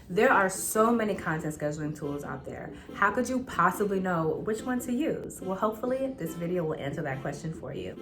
There are so many content scheduling tools out there. How could you possibly know which one to use? Well, hopefully this video will answer that question for you.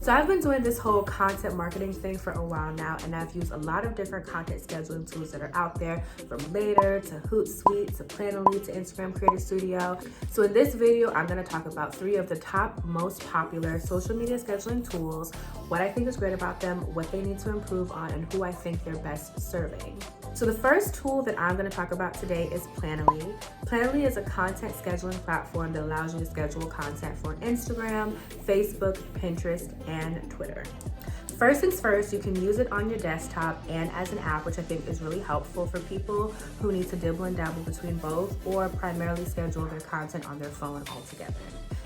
So I've been doing this whole content marketing thing for a while now, and I've used a lot of different content scheduling tools that are out there, from Layne to Hootsuite to Planoly to Instagram Creator Studio. So in this video, I'm going to talk about 3 of the top most popular social media scheduling tools, what I think is great about them, what they need to improve on, and who I think they're best serving. So the first tool that I'm going to talk about today is Planoly. Planoly is a content scheduling platform that allows you to schedule content for Instagram, Facebook, Pinterest, and Twitter. First things first, you can use it on your desktop and as an app, which I think is really helpful for people who need to dibble and dabble between both or primarily schedule their content on their phone altogether.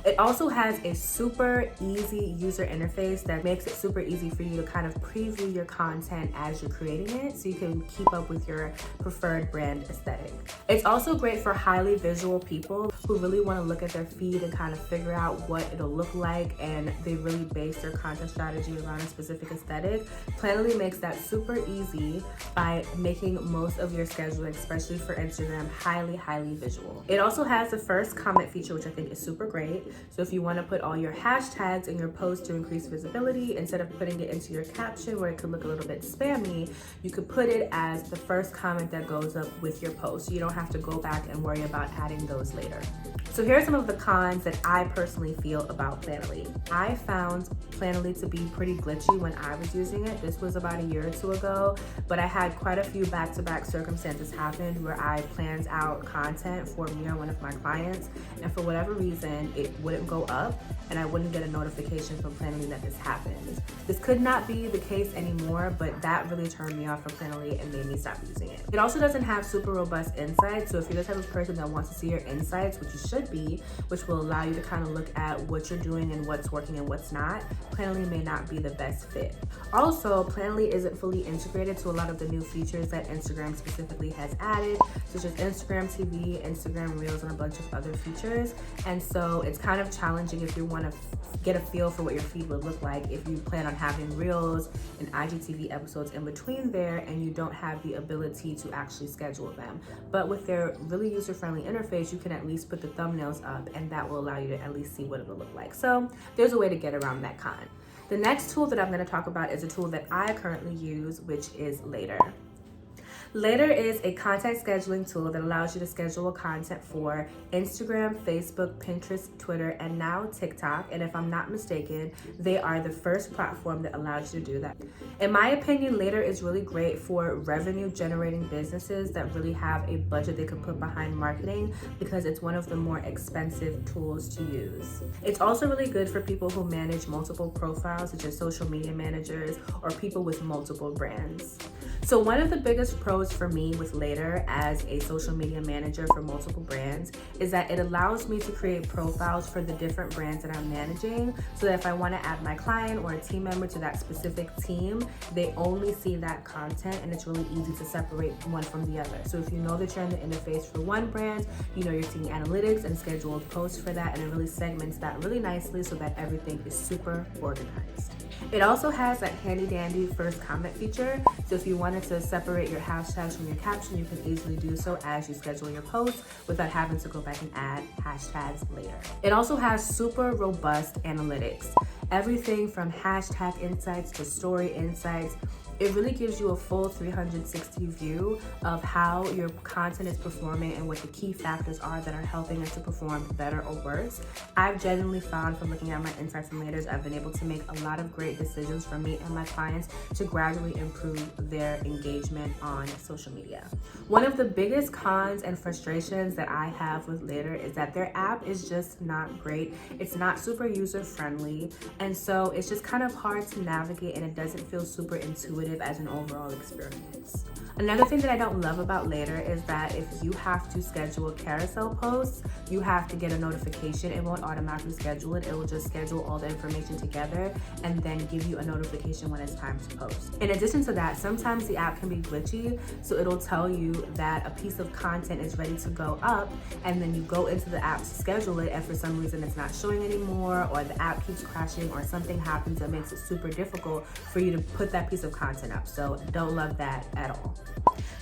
It also has a super easy user interface that makes it super easy for you to kind of preview your content as you're creating it, so you can keep up with your preferred brand aesthetic. It's also great for highly visual people who really want to look at their feed and kind of figure out what it'll look like, and they really base their content strategy around a specific aesthetic. Planoly makes that super easy by making most of your scheduling, especially for Instagram, highly visual. It also has the first comment feature, which I think is super great. So if you want to put all your hashtags in your post to increase visibility, instead of putting it into your caption where it could look a little bit spammy, you could put it as the first comment that goes up with your post. So you don't have to go back and worry about adding those later. So here are some of the cons that I personally feel about Planoly. I found Planoly to be pretty glitchy when I was using it. This was about a year or 2 ago, but I had quite a few back-to-back circumstances happen where I planned out content for me or one of my clients, and for whatever reason, it wouldn't go up and I wouldn't get a notification from Planoly that this happened. This could not be the case anymore, but that really turned me off from Planoly and made me stop using it. It also doesn't have super robust insights, so if you're the type of person that wants to see your insights, which you should be, which will allow you to kind of look at what you're doing and what's working and what's not, Planoly may not be the best fit. Also, Planoly isn't fully integrated to a lot of the new features that Instagram specifically has added, such as Instagram TV, Instagram Reels, and a bunch of other features. And so it's kind of challenging if you want to get a feel for what your feed would look like if you plan on having Reels and IGTV episodes in between there and you don't have the ability to actually schedule them. But with their really user-friendly interface, you can at least put the thumbnails up, and that will allow you to at least see what it'll look like. So there's a way to get around that con. The next tool that I'm going to talk about is a tool that I currently use, which is Layne. Layne is a content scheduling tool that allows you to schedule content for Instagram, Facebook, Pinterest, Twitter, and now TikTok. And if I'm not mistaken, they are the first platform that allows you to do that. In my opinion, Layne is really great for revenue generating businesses that really have a budget they could put behind marketing, because it's one of the more expensive tools to use. It's also really good for people who manage multiple profiles, such as social media managers or people with multiple brands. So one of the biggest pros for me with Layne as a social media manager for multiple brands is that it allows me to create profiles for the different brands that I'm managing, so that if I want to add my client or a team member to that specific team, they only see that content, and it's really easy to separate one from the other. So if you know that you're in the interface for one brand, you know you're seeing analytics and scheduled posts for that, and it really segments that really nicely so that everything is super organized. It also has that handy dandy first comment feature, so if you wanted to separate your hashtags from your caption, you can easily do so as you schedule your posts without having to go back and add hashtags later. It also has super robust analytics. Everything from hashtag insights to story insights. It really gives you a full 360 view of how your content is performing and what the key factors are that are helping it to perform better or worse. I've genuinely found from looking at my insights and Layne, I've been able to make a lot of great decisions for me and my clients to gradually improve their engagement on social media. One of the biggest cons and frustrations that I have with Layne is that their app is just not great. It's not super user friendly, and so it's just kind of hard to navigate, and it doesn't feel super intuitive as an overall experience. Another thing that I don't love about Layne is that if you have to schedule carousel posts, you have to get a notification. It won't automatically schedule it. It will just schedule all the information together, and then to give you a notification when it's time to post. In addition to that, sometimes the app can be glitchy, so it'll tell you that a piece of content is ready to go up, and then you go into the app to schedule it, and for some reason it's not showing anymore, or the app keeps crashing, or something happens that makes it super difficult for you to put that piece of content up. So don't love that at all.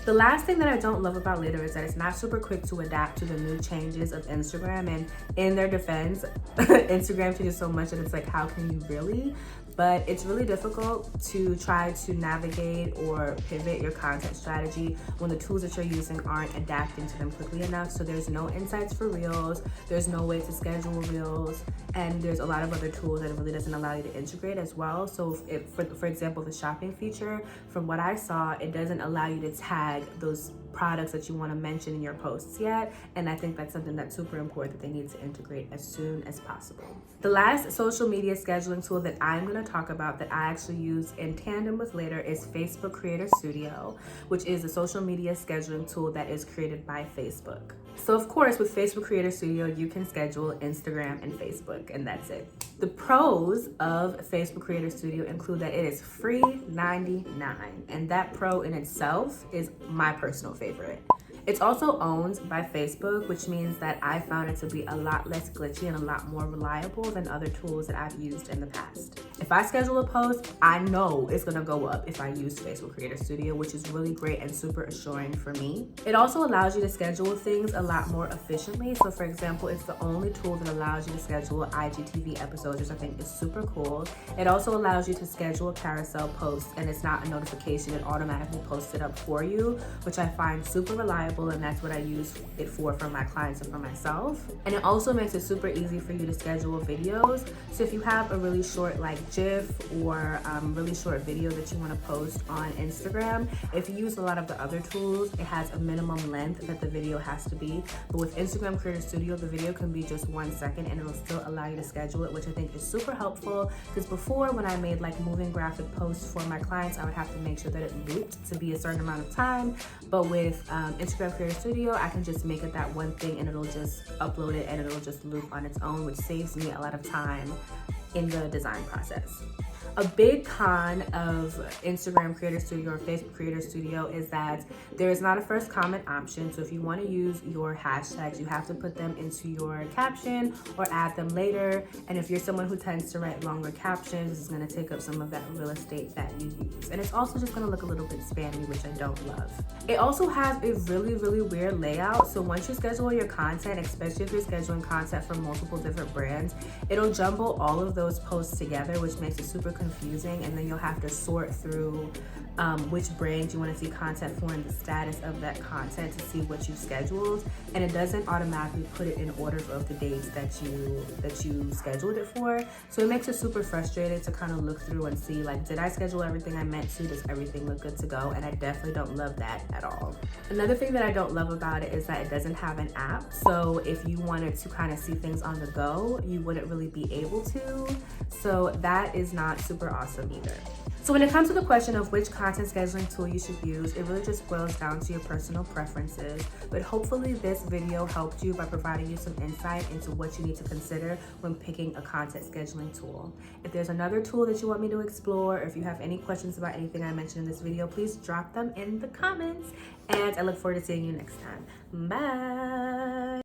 The last thing that I don't love about Later is that it's not super quick to adapt to the new changes of Instagram. And in their defense, Instagram changes so much that it's like, how can you really? But it's really difficult to try to navigate or pivot your content strategy when the tools that you're using aren't adapting to them quickly enough. So there's no insights for Reels, there's no way to schedule Reels, and there's a lot of other tools that it really doesn't allow you to integrate as well. So if for example, the shopping feature, from what I saw, it doesn't allow you to tag those products that you want to mention in your posts yet, and I think that's something that's super important that they need to integrate as soon as possible. The last social media scheduling tool that I'm going to talk about that I actually use in tandem with Later is Facebook Creator Studio, which is a social media scheduling tool that is created by Facebook. So of course, with Facebook Creator Studio, you can schedule Instagram and Facebook, and that's it. The pros of Facebook Creator Studio include that it is free $99, and that pro in itself is my personal favorite. It's also owned by Facebook, which means that I found it to be a lot less glitchy and a lot more reliable than other tools that I've used in the past. If I schedule a post, I know it's gonna go up if I use Facebook Creator Studio, which is really great and super assuring for me. It also allows you to schedule things a lot more efficiently. So for example, it's the only tool that allows you to schedule IGTV episodes, which I think is super cool. It also allows you to schedule carousel posts, and it's not a notification, it automatically posts it up for you, which I find super reliable, and that's what I use it for my clients and for myself. And it also makes it super easy for you to schedule videos. So if you have a really short like GIF or really short video that you want to post on Instagram, if you use a lot of the other tools, it has a minimum length that the video has to be. But with Instagram Creator Studio, the video can be just 1 second and it'll still allow you to schedule it, which I think is super helpful, because before, when I made like moving graphic posts for my clients, I would have to make sure that it looped to be a certain amount of time. But with Instagram Creator Studio, I can just make it that one thing and it'll just upload it and it'll just loop on its own, which saves me a lot of time in the design process. A big con of Instagram Creator Studio or Facebook Creator Studio is that there is not a first comment option. So if you want to use your hashtags, you have to put them into your caption or add them later. And if you're someone who tends to write longer captions, this is going to take up some of that real estate that you use. And it's also just going to look a little bit spammy, which I don't love. It also has a really, really weird layout. So once you schedule your content, especially if you're scheduling content from multiple different brands, it'll jumble all of those posts together, which makes it super confusing, and then you'll have to sort through which brand you want to see content for and the status of that content to see what you've scheduled, and it doesn't automatically put it in order of the dates that you scheduled it for. So it makes it super frustrating to kind of look through and see, like, did I schedule everything I meant to? Does everything look good to go? And I definitely don't love that at all. Another thing that I don't love about it is that it doesn't have an app. So if you wanted to kind of see things on the go, you wouldn't really be able to. So that is not super awesome either. So when it comes to the question of which content scheduling tool you should use, it really just boils down to your personal preferences. But hopefully this video helped you by providing you some insight into what you need to consider when picking a content scheduling tool. If there's another tool that you want me to explore, or if you have any questions about anything I mentioned in this video, please drop them in the comments. And I look forward to seeing you next time. Bye.